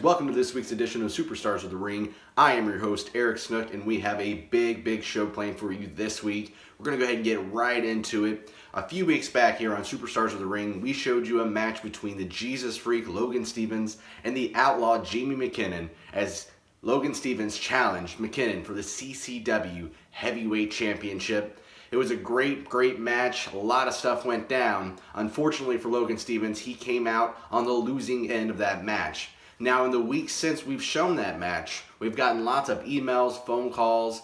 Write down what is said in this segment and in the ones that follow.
fans, welcome to this week's edition of Superstars of the Ring. I am your host, Eric Snook, and we have a big show planned for you this week. We're going to go ahead and get right into it. A few weeks back here on Superstars of the Ring, we showed you a match between the Jesus Freak, Logan Stevens, and the Outlaw, Jamie McKinnon, as Logan Stevens challenged McKinnon for the CCW Heavyweight Championship. It was a great match. A lot of stuff went down. Unfortunately for Logan Stevens, he came out on the losing end of that match. Now, in the weeks since we've shown that match, we've gotten lots of emails, phone calls,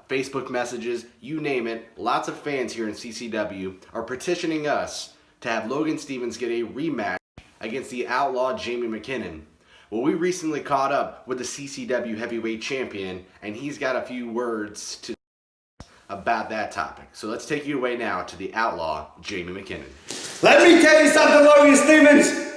Facebook messages, you name it. Lots of fans here in CCW are petitioning us to have Logan Stevens get a rematch against the Outlaw Jamie McKinnon. Well, we recently caught up with the CCW Heavyweight Champion, and he's got a few words to about that topic. So let's take you away now to the Outlaw, Jamie McKinnon. Let me tell you something, Logan Stevens.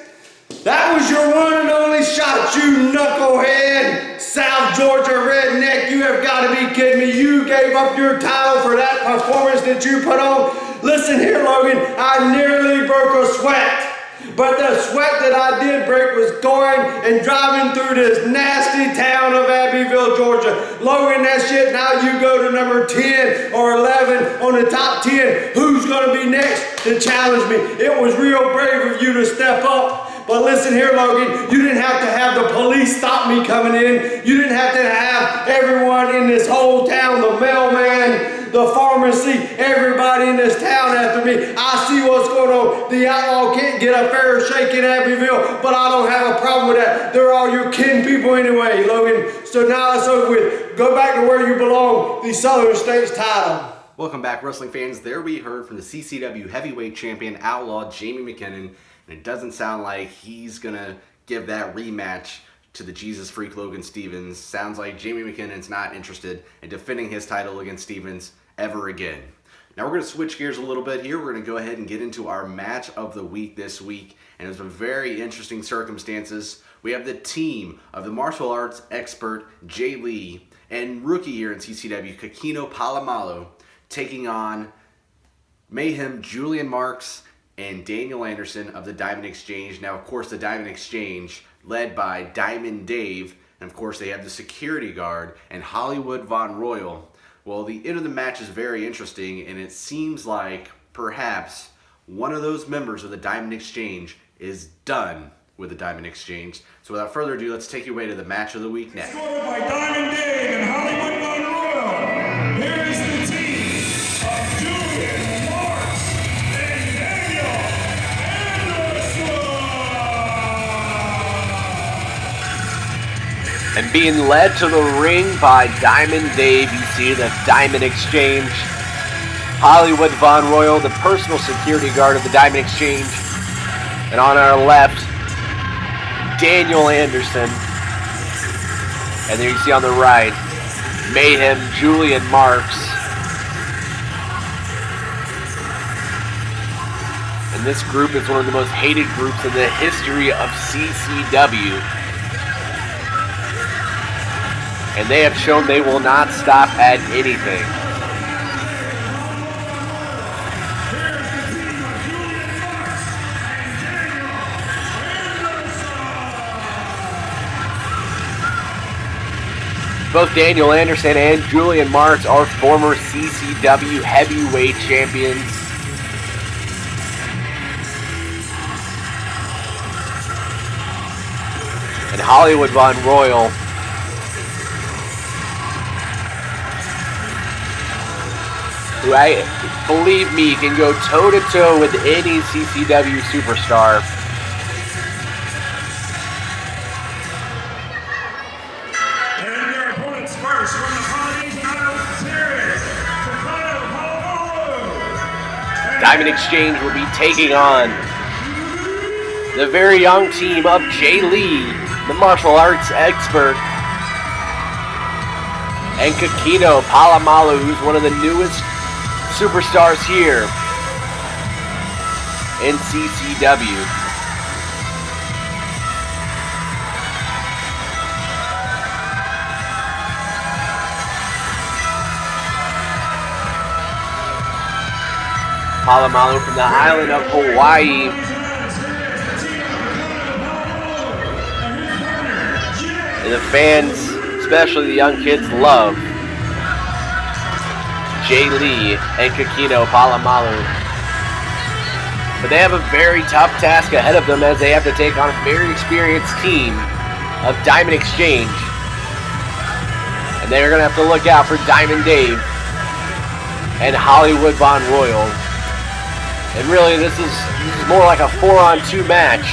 That was your one and only shot, you knucklehead, South Georgia redneck. You have got to be kidding me. You gave up your title for that performance that you put on. Listen here, Logan, I nearly broke a sweat. But the sweat that I did break was going and driving through this nasty town of Abbeville, Georgia. Logan, that shit, now you go to number 10 or 11 on the top 10. Who's going to be next to challenge me? It was real brave of you to step up. But listen here, Logan, you didn't have to have the police stop me coming in. You didn't have to have everyone in this whole town, the mailman, the pharmacy, everybody in this town after me. I see what's going on. The Outlaw can't get a fair shake in Abbeville, but I don't have a problem with that. They're all your kin people anyway, Logan. So now it's over with. Go back to where you belong, the Southern States title. Welcome back, wrestling fans. There we heard from the CCW Heavyweight Champion, Outlaw Jamie McKinnon. And it doesn't sound like he's going to give that rematch to the Jesus Freak Logan Stevens. Sounds like Jamie McKinnon's not interested in defending his title against Stevens ever again. Now we're going to switch gears a little bit here. We're going to go ahead and get into our match of the week this week. And it's some very interesting circumstances. We have the team of the martial arts expert Jay Lee and rookie here in CCW, Kekino Palamalu, taking on Mayhem Julian Marks and Daniel Anderson of the Diamond Exchange. Now, of course, the Diamond Exchange, led by Diamond Dave, and of course, they have the security guard and Hollywood Von Royal. Well, the end of the match is very interesting, and it seems like perhaps one of those members of the Diamond Exchange is done with the Diamond Exchange. So without further ado, let's take you away to the match of the week next. Scored by Diamond Dave and Hollywood Von Royal. Here is the team of Julian Marks and Daniel Anderson. And being led to the ring by Diamond Dave, you see the Diamond Exchange. Hollywood Von Royal, the personal security guard of the Diamond Exchange. And on our left, Daniel Anderson. And there you see on the right, Mayhem Julian Marks. And this group is one of the most hated groups in the history of CCW. And they have shown they will not stop at anything. Both Daniel Anderson and Julian Marks are former CCW Heavyweight Champions. And Hollywood Von Royal, who, believe me, can go toe-to-toe with any CCW superstar. And their opponents first from the Polynesian Island Series, Palamalu. Diamond Exchange will be taking on the very young team of Jay Lee, the martial arts expert, and Kekino Palamalu, who's one of the newest superstars here in CCW. Palamalu from the island of Hawaii. And the fans, especially the young kids, love Jay Lee and Kekino Palamalu. But they have a very tough task ahead of them as they have to take on a very experienced team of Diamond Exchange. And they're going to have to look out for Diamond Dave and Hollywood Von Royal. And really, this is more like a 4-on-2 match.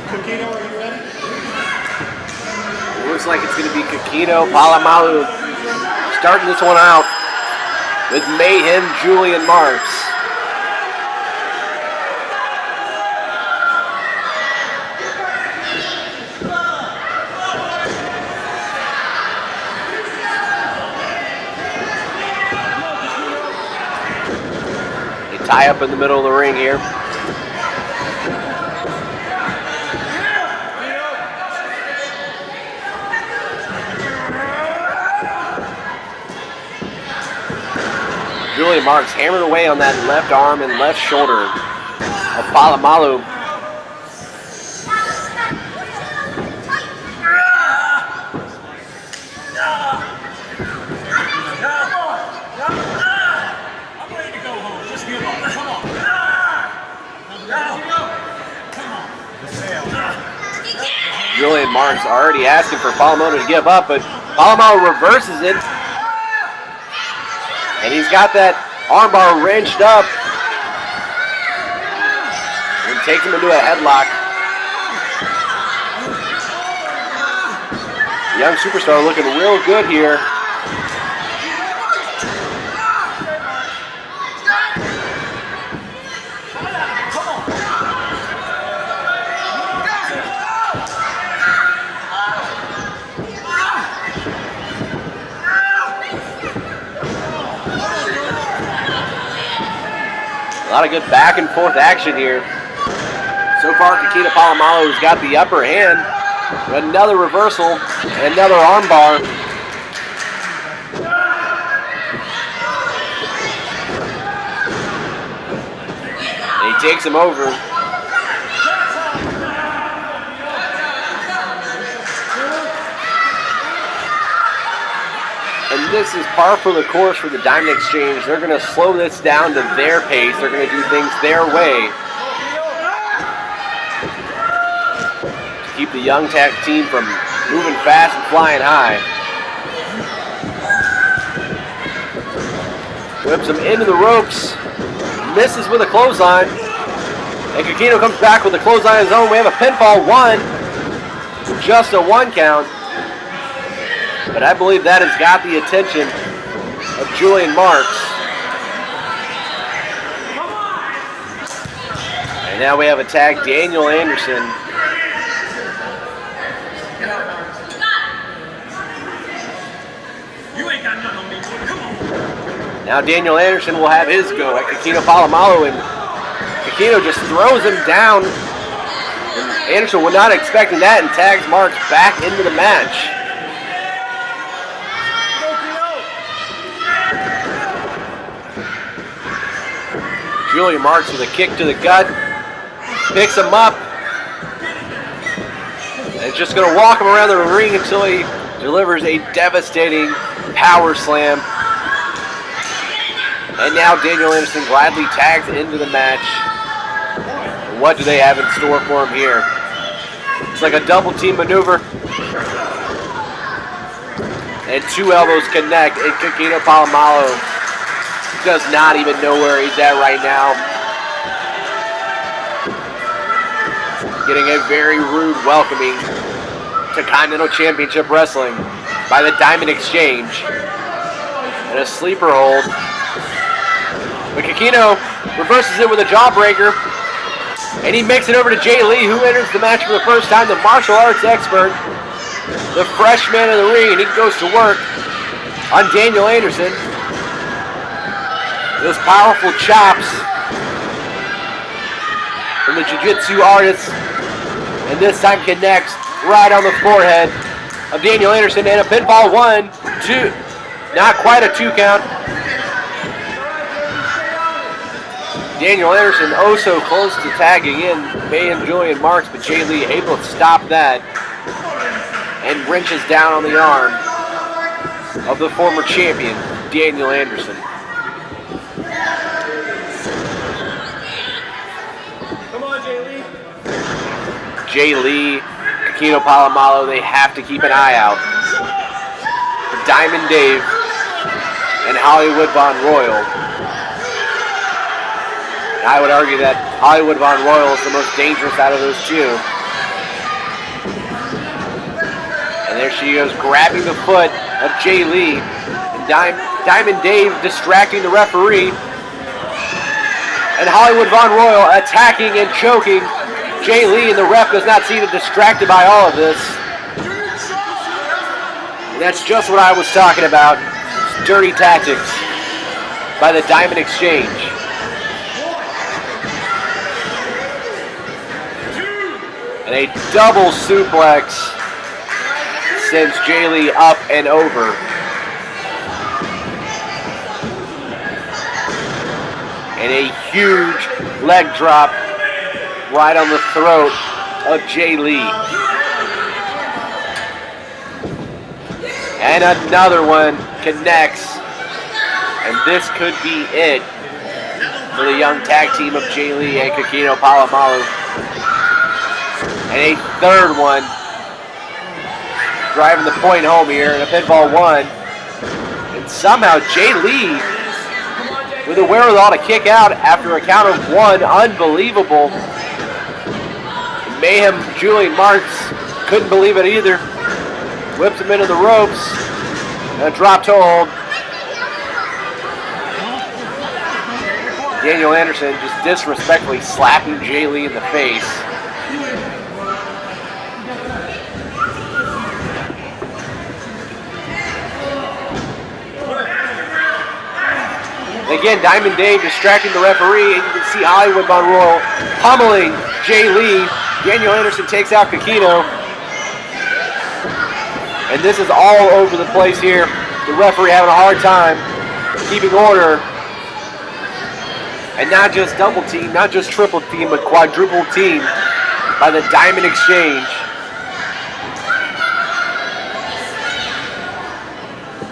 Kekino, are you ready? Looks like it's going to be Kekino Palamalu starting this one out with Mayhem Julian Marks. They tie up in the middle of the ring here. Julian Marks hammered away on that left arm and left shoulder of Palamalu. I'm ready to go home. Just give up. Come on. Come on. Julian Marks already asking for Palamalu to give up, but Palamalu reverses it. And he's got that armbar wrenched up. And takes him into a headlock. Young superstar looking real good here. A lot of good back and forth action here. So far, Kekino Palamalu has got the upper hand. Another reversal, and another armbar. And he takes him over. And this is par for the course for the Diamond Exchange. They're going to slow this down to their pace. They're going to do things their way to keep the young tag team from moving fast and flying high. Whips him into the ropes. Misses with a clothesline. And Kekino comes back with a clothesline of his own. We have a pinfall, 1. Just a 1 count. But I believe that has got the attention of Julian Marks. And now we have a tag, Daniel Anderson. You ain't got nothing on me, boy. Come on. Now Daniel Anderson will have his go at Kekino Palamalu, and Kekino just throws him down. And Anderson was not expecting that and tags Marks back into the match. Julian Marks with a kick to the gut, picks him up, and just going to walk him around the ring until he delivers a devastating power slam. And now Daniel Anderson gladly tags into the match. What do they have in store for him here? It's like a double team maneuver. And 2 elbows connect, and Kekino Palamalu does not even know where he's at right now. Getting a very rude welcoming to Continental Championship Wrestling by the Diamond Exchange. And a sleeper hold. But Kekino reverses it with a jawbreaker. And he makes it over to Jay Lee, who enters the match for the first time, the martial arts expert, the freshman in the ring, and he goes to work on Daniel Anderson. Those powerful chops from the jiu-jitsu artist, and this time connects right on the forehead of Daniel Anderson, and a pinfall 1, 2, not quite a 2 count. Daniel Anderson oh so close to tagging in Mayhem Julian Marks, but Jay Lee able to stop that and wrenches down on the arm of the former champion, Daniel Anderson. Come on, Jay Lee. Jay Lee, Kekino, Palamalu, they have to keep an eye out for Diamond Dave and Hollywood Von Royal. I would argue that Hollywood Von Royal is the most dangerous out of those two. And there she goes, grabbing the foot of Jay Lee. And Diamond Dave distracting the referee. And Hollywood Von Royal attacking and choking Jay Lee, and the ref does not seem distracted by all of this. And that's just what I was talking about. Dirty tactics by the Diamond Exchange. And a double suplex sends Jay Lee up and over. And a huge leg drop right on the throat of Jay Lee. And another one connects. And this could be it for the young tag team of Jay Lee and Kekino Palamalu. And a third one, driving the point home here, and a pinfall 1. And somehow Jay Lee, with the wherewithal to kick out after a count of 1, unbelievable. Mayhem Julian Marks couldn't believe it either. Whips him into the ropes, and a drop toe hold. Daniel Anderson just disrespectfully slapping Jay Lee in the face. Again, Diamond Dave distracting the referee, and you can see Hollywood Von Royal pummeling Jay Lee. Daniel Anderson takes out Kekino. And this is all over the place here. The referee having a hard time keeping order. And not just double team, not just triple team, but quadruple team by the Diamond Exchange.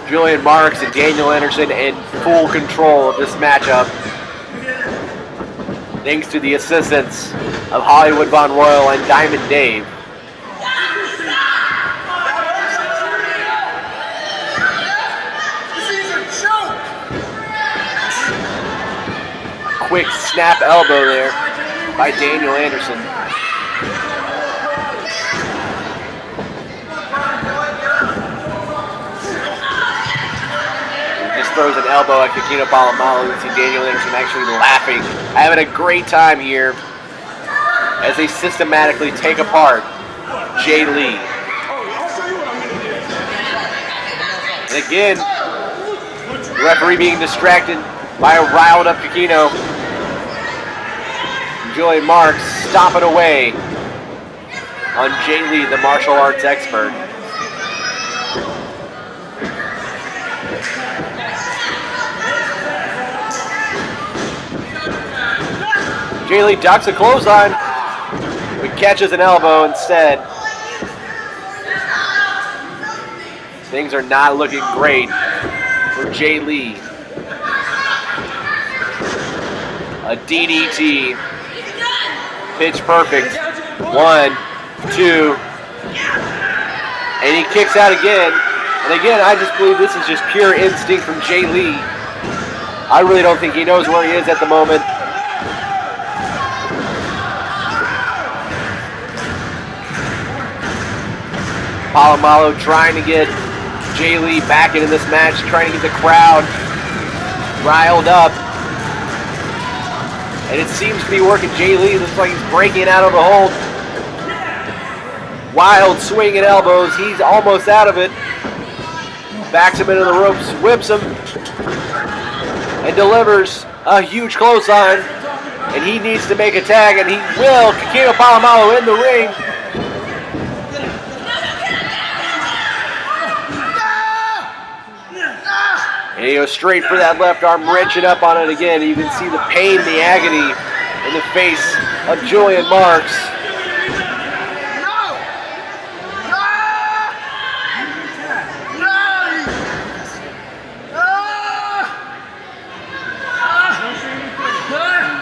Julian Marks and Daniel Anderson in full control of this matchup, thanks to the assistance of Hollywood Von Royal and Diamond Dave. Quick snap elbow there by Daniel Anderson. Throws an elbow at Kekino Palamalu. You see Daniel Anderson actually laughing, having a great time here as they systematically take apart Jay Lee. And again, the referee being distracted by a riled up Kekino. Julian Marks stomping away on Jay Lee, the martial arts expert. Jay Lee ducks a clothesline, but catches an elbow instead. Things are not looking great for Jay Lee. A DDT. Pitch perfect. 1, 2. And he kicks out again. And again, I just believe this is just pure instinct from Jay Lee. I really don't think he knows where he is at the moment. Palamalu trying to get Jay Lee back into this match, trying to get the crowd riled up. And it seems to be working. Jay Lee looks like he's breaking out of the hold. Wild swing and elbows. He's almost out of it. Backs him into the ropes, whips him. and delivers a huge clothesline. And he needs to make a tag, and he will. Kekino Palamalu in the ring. And he goes straight for that left arm, wrenching up on it again. You can see the pain, the agony in the face of Julian Marks.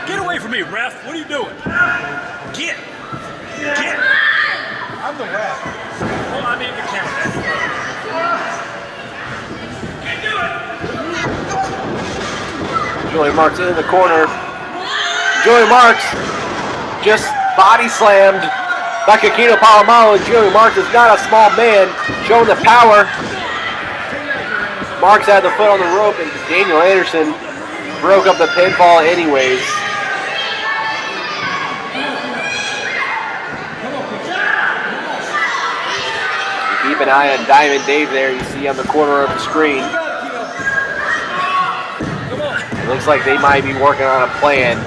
Get away from me, ref. What are you doing? Get. I'm the ref. Well, I mean the camera. Julian Marks in the corner. Julian Marks just body slammed by Kekino Palamalu. Julian Marks is not a small man, showing the power. Marks had the foot on the rope, and Daniel Anderson broke up the pinfall anyways. Keep an eye on Diamond Dave there, you see on the corner of the screen. It looks like they might be working on a plan.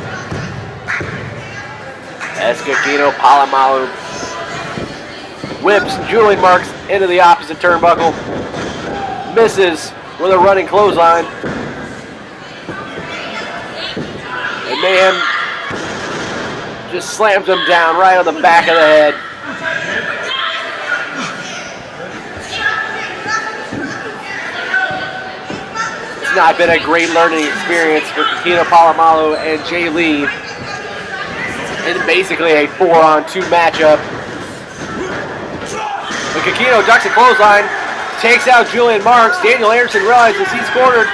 As Kekino Palamalu whips Julian Marks into the opposite turnbuckle. Misses with a running clothesline. And Mayhem just slams him down right on the back of the head. Not been a great learning experience for Kekino Palamalu and Jay Lee in basically a 4-on-2 matchup. But Kekino ducks a clothesline, takes out Julian Marks. Daniel Anderson realizes he's cornered.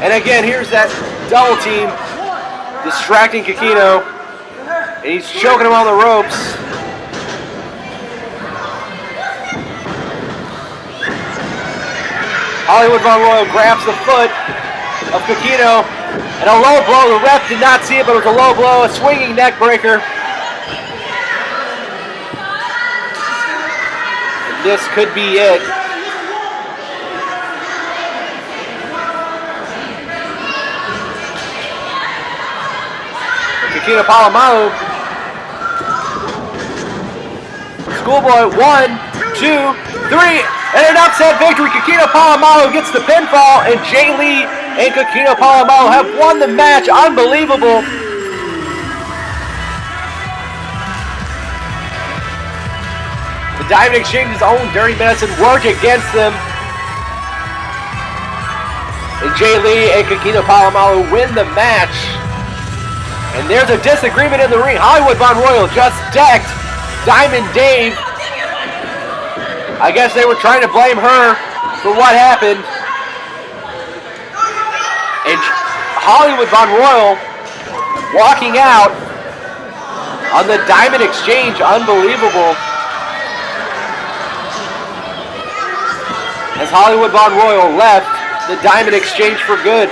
And again, here's that double team distracting Kekino. And he's choking him on the ropes. Hollywood Von Royal grabs the foot of Kekino, and a low blow. The ref did not see it, but it was a low blow, a swinging neck breaker. And this could be it. Kekino Palamalu. Schoolboy, 1, 2, 3. And an upset victory. Kekino Palamalu gets the pinfall, and Jay Lee and Kekino Palamalu have won the match. Unbelievable. The Diamond Exchange's own Dirty Medicine work against them. And Jay Lee and Kekino Palamalu win the match. And there's a disagreement in the ring. Hollywood Von Royal just decked Diamond Dave. I guess they were trying to blame her for what happened. And Hollywood Von Royal walking out on the Diamond Exchange. Unbelievable. As Hollywood Von Royal left the Diamond Exchange for good.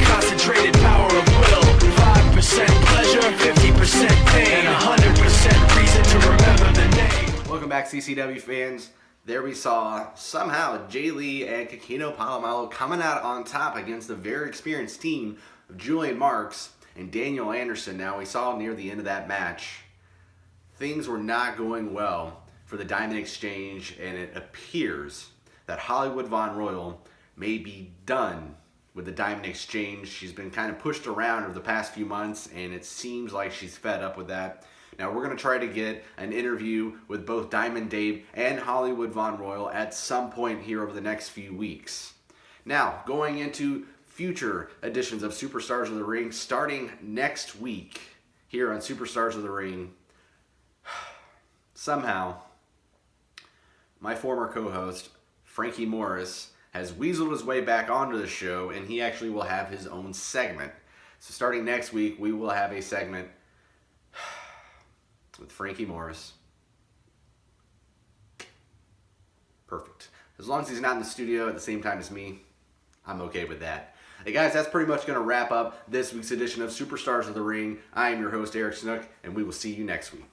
Concentrated power of will, 5% pleasure, 50% pain, 100% reason to remember the name. Welcome back, CCW fans. There we saw somehow Jay Lee and Kekino Palamalu coming out on top against the very experienced team of Julian Marks and Daniel Anderson. Now we saw near the end of that match, things were not going well for the Diamond Exchange, and it appears that Hollywood Von Royal may be done with the Diamond Exchange. She's been kind of pushed around over the past few months, and it seems like she's fed up with that. Now we're going to try to get an interview with both Diamond Dave and Hollywood Von Royal at some point here over the next few weeks. Now, going into future editions of Superstars of the Ring, starting next week here on Superstars of the Ring, somehow my former co-host, Frankie Morris, has weaseled his way back onto the show, and he actually will have his own segment. So starting next week, we will have a segment with Frankie Morris. Perfect. As long as he's not in the studio at the same time as me, I'm okay with that. Hey guys, that's pretty much going to wrap up this week's edition of Superstars of the Ring. I am your host, Eric Snook, and we will see you next week.